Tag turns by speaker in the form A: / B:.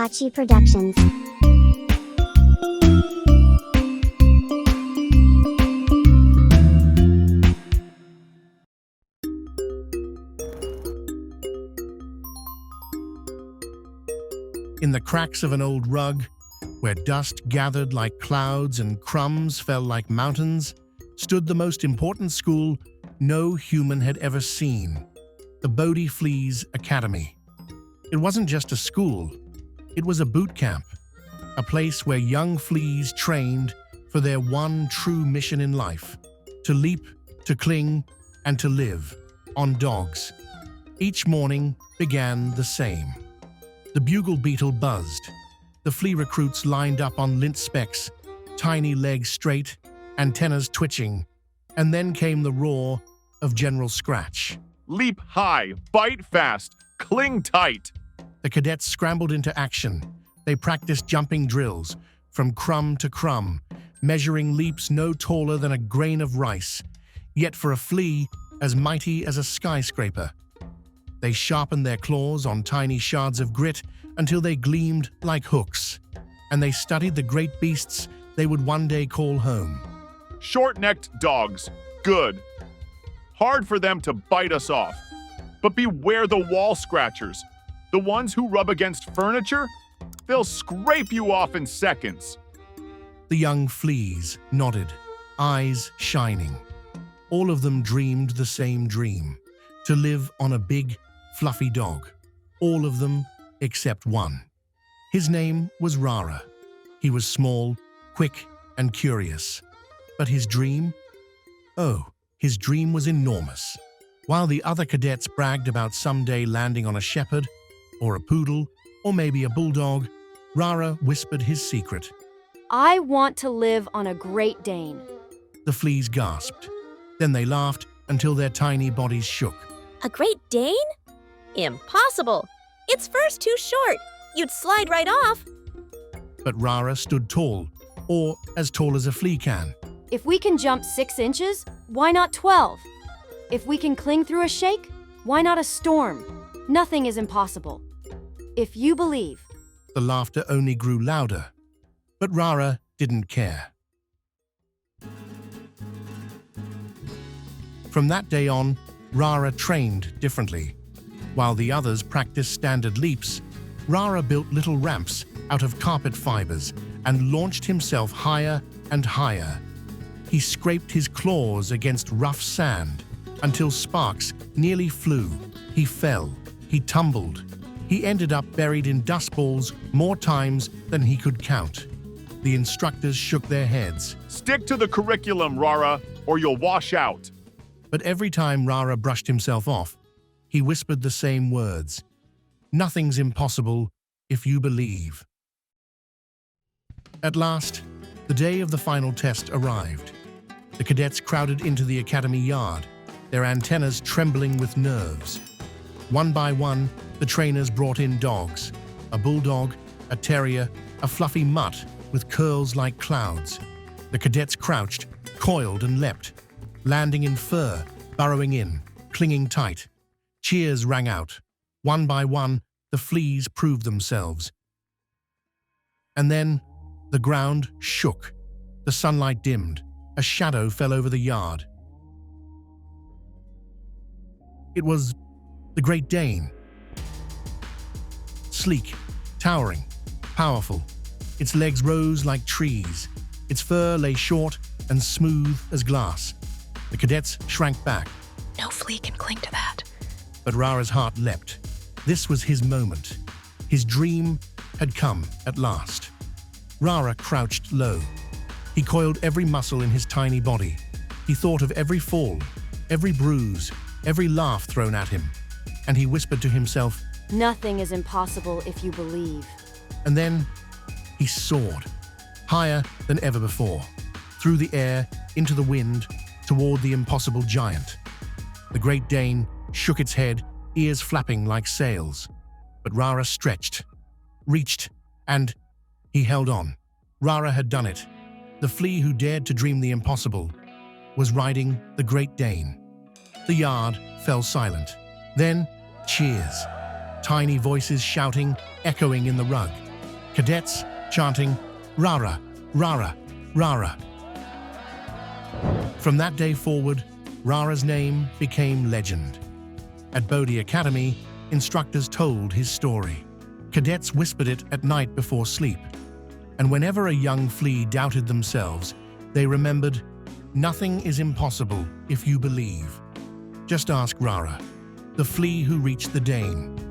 A: Kachi Productions.
B: In the cracks of an old rug, where dust gathered like clouds and crumbs fell like mountains, stood the most important school no human had ever seen, the Bodhi Flea's Academy. It wasn't just a school, it was a boot camp, a place where young fleas trained for their one true mission in life, to leap, to cling, and to live on dogs. Each morning began the same. The bugle beetle buzzed. The flea recruits lined up on lint specks, tiny legs straight, antennas twitching, and then came the roar of General Scratch.
C: Leap high, bite fast, cling tight.
B: The cadets scrambled into action. They practiced jumping drills, from crumb to crumb, measuring leaps no taller than a grain of rice, yet for a flea as mighty as a skyscraper. They sharpened their claws on tiny shards of grit until they gleamed like hooks, and they studied the great beasts they would one day call home.
C: Short-necked dogs, good. Hard for them to bite us off. But beware the wall scratchers. The ones who rub against furniture, they'll scrape you off in seconds.
B: The young fleas nodded, eyes shining. All of them dreamed the same dream, to live on a big, fluffy dog. All of them except one. His name was Rara. He was small, quick, and curious. But his dream? Oh, his dream was enormous. While the other cadets bragged about someday landing on a shepherd, or a poodle, or maybe a bulldog, Rara whispered his secret.
D: I want to live on a Great Dane.
B: The fleas gasped. Then they laughed until their tiny bodies shook.
E: A Great Dane? Impossible! Its fur's too short. You'd slide right off.
B: But Rara stood tall, or as tall as a flea can.
D: If we can jump 6 inches, why not 12? If we can cling through a shake, why not a storm? Nothing is impossible. If you believe.
B: The laughter only grew louder, but Rara didn't care. From that day on, Rara trained differently. While the others practiced standard leaps, Rara built little ramps out of carpet fibers and launched himself higher and higher. He scraped his claws against rough sand until sparks nearly flew. He fell, he tumbled. He ended up buried in dust balls more times than he could count. The instructors shook their heads.
C: Stick to the curriculum, Rara, or you'll wash out.
B: But every time Rara brushed himself off, he whispered the same words. Nothing's impossible if you believe. At last, the day of the final test arrived. The cadets crowded into the academy yard, their antennas trembling with nerves. One by one, the trainers brought in dogs, a bulldog, a terrier, a fluffy mutt with curls like clouds. The cadets crouched, coiled and leapt, landing in fur, burrowing in, clinging tight. Cheers rang out. One by one, the fleas proved themselves. And then, the ground shook. The sunlight dimmed. A shadow fell over the yard. It was the Great Dane. Sleek, towering, powerful. Its legs rose like trees. Its fur lay short and smooth as glass. The cadets shrank back.
E: No flea can cling to that.
B: But Rara's heart leapt. This was his moment. His dream had come at last. Rara crouched low. He coiled every muscle in his tiny body. He thought of every fall, every bruise, every laugh thrown at him. And he whispered to himself,
D: Nothing is impossible if you believe.
B: And then he soared, higher than ever before, through the air, into the wind, toward the impossible giant. The Great Dane shook its head, ears flapping like sails. But Rara stretched, reached, and he held on. Rara had done it. The flea who dared to dream the impossible was riding the Great Dane. The yard fell silent. Then, cheers. Tiny voices shouting, echoing in the rug. cadets chanting, "Rara, Rara, Rara." From that day forward, Rara's name became legend. At Bodhi Academy, instructors told his story. Cadets whispered it at night before sleep. And whenever a young flea doubted themselves, they remembered, nothing is impossible if you believe. Just ask Rara, the flea who reached the Dane.